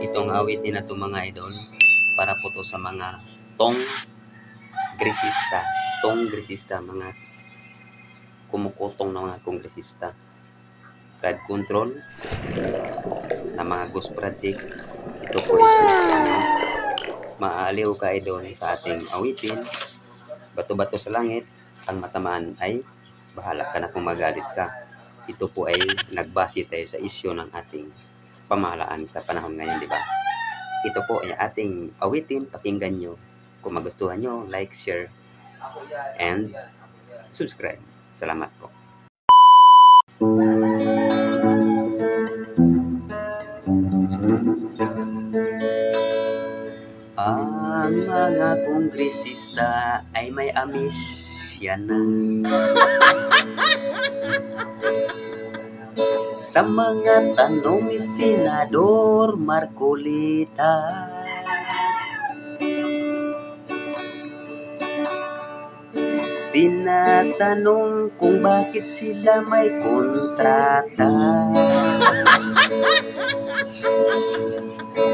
Itong awitin na ito mga idol, para po to sa mga kongresista, mga kumukutong na mga kongresista. Flood control na mga ghost project. Ito po maaaliw ka idol sa ating awitin. Bato-bato sa langit, ang matamaan ay bahala ka na kung magalit ka. Ito po ay nagbase tayo sa isyu ng ating pamahalaan sa panahon ngayon, di ba? Ito po ay ating awitin, pakinggan nyo. Kung magustuhan nyo, like, share, and subscribe. Salamat po. Ang mga kongresista ay may amis yan na. Sa mga tanong ni Senador Marcolita, tinatanong kung bakit sila may kontrata.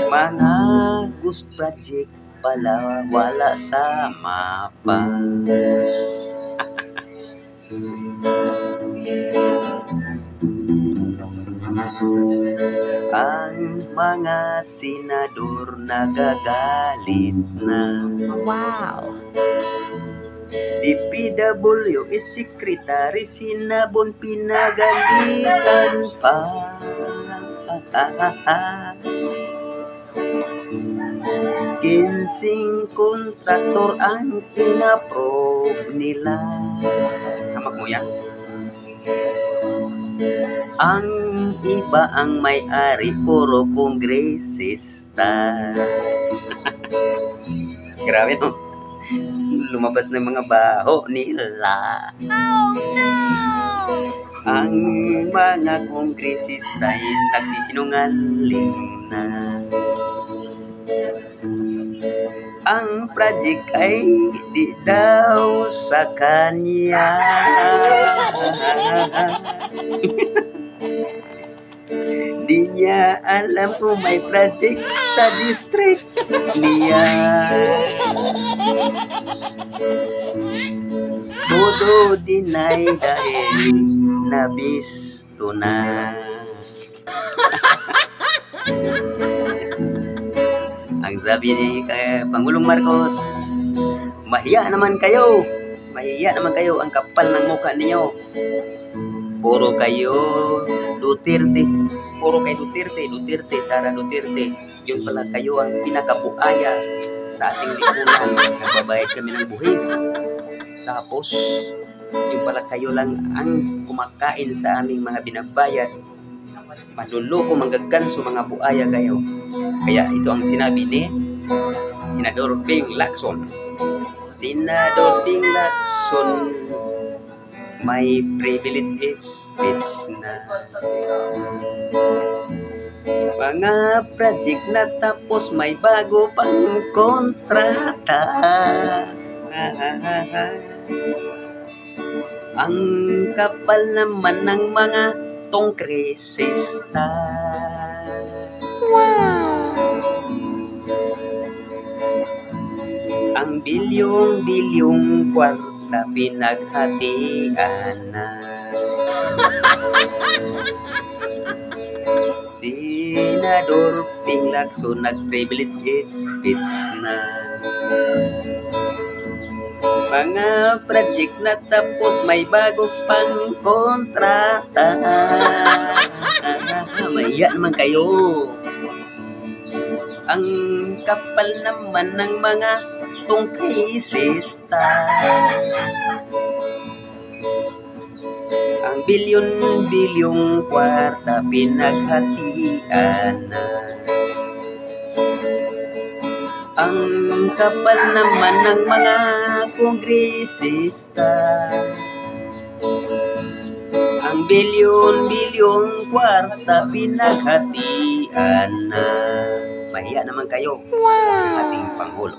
Mga ghost project pala wala sa mapa. Ang mga senador nagagalit na. Wow! DPWS Secretary Sinabon pinagalitan pa. Kinsing kontraktor ang inaprobe nila. Hamak mo yan? Ang iba ang may-ari, puro kongresista. Grabe no? Lumabas na mga baho nila. Oh no! Ang mga kongresista ay nagsisinungaling na. Ang project ay di daw sa kanya. Di niya alam kung may project sa district niya. Todo deny dahil nabisto na. Ang sabi ni Pangulong Marcos, mahiya naman kayo. Mahiya naman kayo, ang kapal ng mukha ninyo. Puro kayo Duterte. Puro kay Duterte, Sara Duterte. Yun pala kayo ang pinakabuaya sa ating lipunan. Nagbabayad kami ng buhis. Tapos, yun pala kayo lang ang kumakain sa aming mga binabayad. Maluloko, manggaganso, mga buaya kayo. Kaya ito ang sinabi ni Senador Ping Lacson. Senador Ping Lacson, may privilege speech na. Mga project na tapos may bago pang kontrata. Ang kapal naman ng mga kongresista. Wow! Ang bilyong kwarta pinaghatian na. Senador Ping Lacson nag-privilege speech na. Mga project na tapos may bago pang kontrata. Mahiya naman kayo. Ang kapal naman ng mga kongresista. Ang bilyong kwarta pinaghatian na. Ang kapal naman ng mga kongresista. Ang bilyong kwarta pinaghatian na. Mahiya naman kayo sa ating Pangulo.